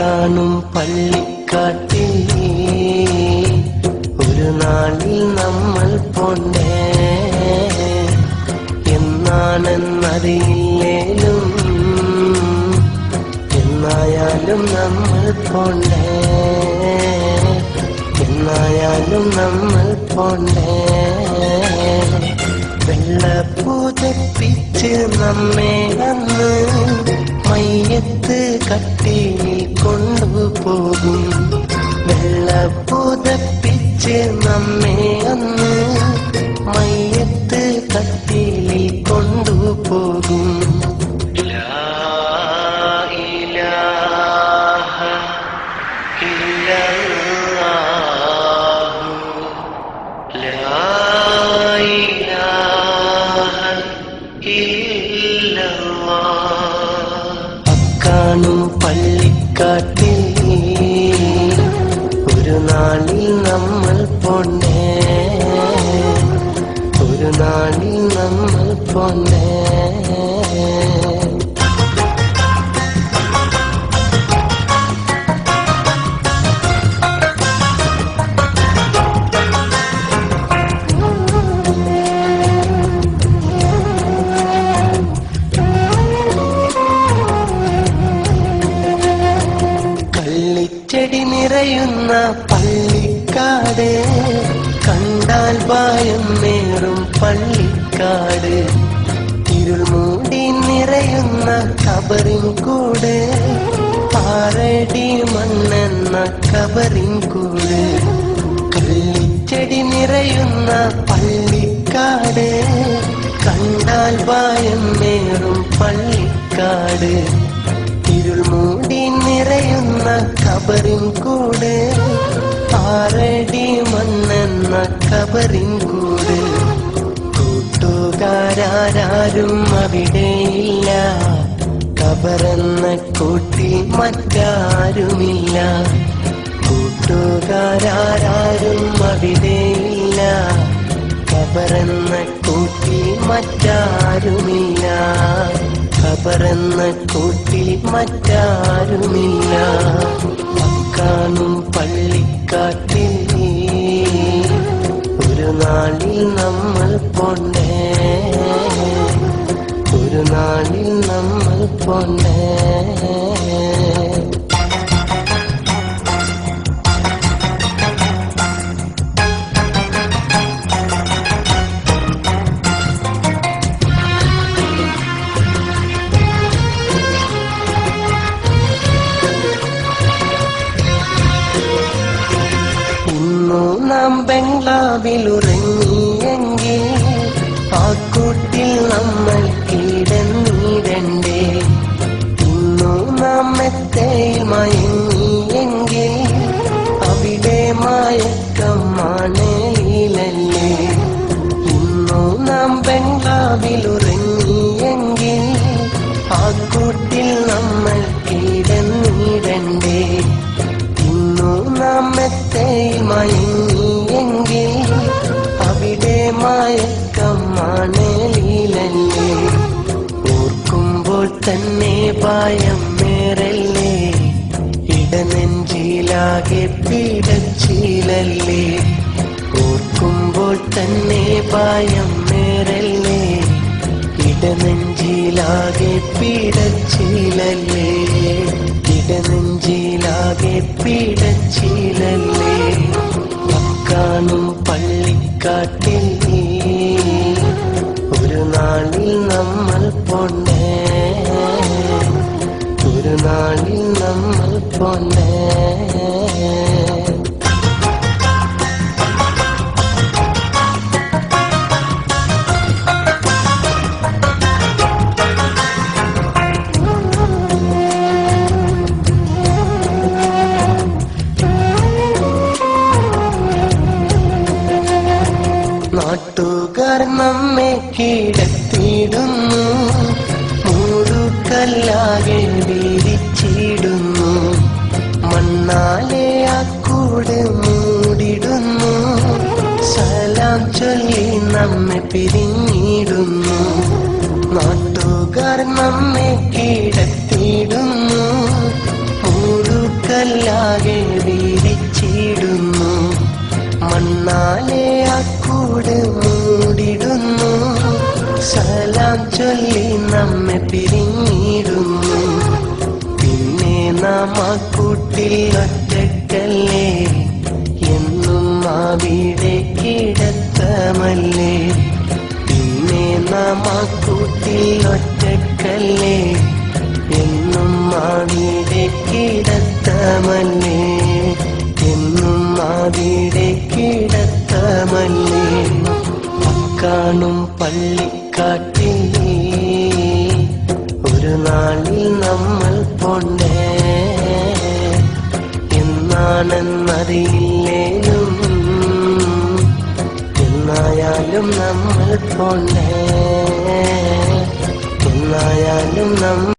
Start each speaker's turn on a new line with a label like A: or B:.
A: കാണും പള്ളിക്കാട്ടിൽ ഒരു നാളിൽ നമ്മൾ പോണ്ടേ, എന്നാണെന്നറിയില്ലേലും എന്നായാലും നമ്മൾ പോണ്ടേ, എന്നായാലും നമ്മൾ പോണ്ടേ. വെള്ളപ്പൂതപ്പിച്ച് നമ്മെ അന്ന് മയ്യത്ത് കട്ടിലിൽ കൊണ്ടുപോകും. വെള്ളപ്പൂതപ്പിച്ച് നമ്മെ അന്ന് മയ്യത്ത് കട്ടിലിൽ കൊണ്ടുപോകും. ലാ ഇലാഹ ഇല്ലല്ലാഹു ലാ ഇലാഹ ഇല്ലല്ലാഹ്. അക്കാണും പള്ളിക്കാട്ടിൽ ഒരു നാളിൽ നമ്മൾ പോണ്ടേ, ഒരു നാളിൽ നമ്മൾ പോണ്ടേ. കള്ളിച്ചെടി നിറയുന്ന പള്ളിക്കാട്, കണ്ടാൽ ഭയം നേറും പള്ളിക്കാട്. ഇരുൾ മൂടി നിറയുന്ന കബറിൻ കൂട്, പാറടി മണ്ണെന്ന കബറിൻ കൂട്. കള്ളിച്ചെടി നിറയുന്ന പള്ളിക്കാട്, കണ്ടാൽ ഭയം നേറും പള്ളിക്കാട്. ഇരുൾ മൂടി നിറയുന്ന കബറിൻ കൂട്, പാറടി മണ്ണെന്ന കബറിൻ കൂട്. കൂട്ടുകാരും അവിടെയില്ല, കബറെന്ന കൂട്ടിൽ മറ്റാരുമില്ല. കൂട്ടുകാരും അവിടെയില്ല, കബറെന്ന കൂട്ടിൽ മറ്റാരുമില്ല. കബറെന്ന കൂട്ടിൽ മറ്റാരുമില്ല. അക്കാണും പള്ളിക്കാട്ടിൽ ഒരു നാളിൽ നമ്മൾ പോണ്ടേ, ഒരു നാളിൽ നമ്മൾ പോണ്ടേ. നാം ബംഗ്ലാവിലുറങ്ങിയെങ്കിൽ ആ കൂട്ടിൽ നമ്മൾ കിടന്നിടണ്ടേ. ഇന്നു നാം മെത്തയിൽ മയങ്ങിയെങ്കിൽ അവിടെ മയക്കം മണലിലല്ലേ. ഇന്നു നാം ബംഗ്ലാവിലുറങ്ങിയെങ്കിൽ ആ കൂട്ടിൽ നമ്മൾ കിടന്നിടണ്ടേ. ഇന്നു നാം മെത്തയിൽ മയങ്ങിയെങ്കിൽ അവിടെ മയക്കം മണലിലല്ലേ. ഓർക്കുമ്പോൾ തന്നെ ഭയം മേറല്ലേ, ഇടനെഞ്ചിലാകെ പിടച്ചിലല്ലേ. ഓർക്കുമ്പോൾ തന്നെ ഭയം മേറല്ലേ, ഇടനെഞ്ചിലാകെ പിടച്ചിലല്ലേ. ഇടനെഞ്ചിലാകെ പിടച്ചിലല്ലേ. അക്കാണും പള്ളിക്കാട്ടിൽ ഒരു നാളിൽ നമ്മൾ പോണ്ടേ, ഒരു നാളിൽ നമ്മൾ പോണ്ടേ. നാട്ടുകാർ നമ്മെ കിടത്തിയിടുന്നു, മൂടുകല്ലാകെ വിരിച്ചിടുന്നു. മണ്ണാലെ ആ കൂട് മൂടിടുന്നു, സലാം ചൊല്ലി നമ്മെ പിരിഞ്ഞിടുന്നു. നാട്ടുകാർ നമ്മെ കിടത്തിയിടുന്നു, മൂടുക കല്ലാകെ വീതിച്ചിടുന്നു, മണ്ണാലെ ആ കൂട് മൂടിടുന്നു. സലാം ചൊല്ലി നമ്മെ പിരിഞ്ഞിടുന്നു. പിന്നെ നാം ആ കൂട്ടിൽ ഒറ്റക്കല്ലേ, എന്നും അവിടെ കിടത്തമല്ലേ. പിന്നെ നാം ആ കൂട്ടിൽ ഒറ്റക്കല്ലേ, എന്നും അവിടെ കിടത്തമല്ലേ. എന്നും അവിടെ കിടത്തമല്ലേ. കാണും പള്ളിക്കാട്ടിൽ ഒരു നാളിൽ നമ്മൾ പോണ്ടേ, എന്നാണെന്നറിയില്ലേലും എന്നായാലും നമ്മൾ പോണ്ടേ, എന്നായാലും നമ്മൾ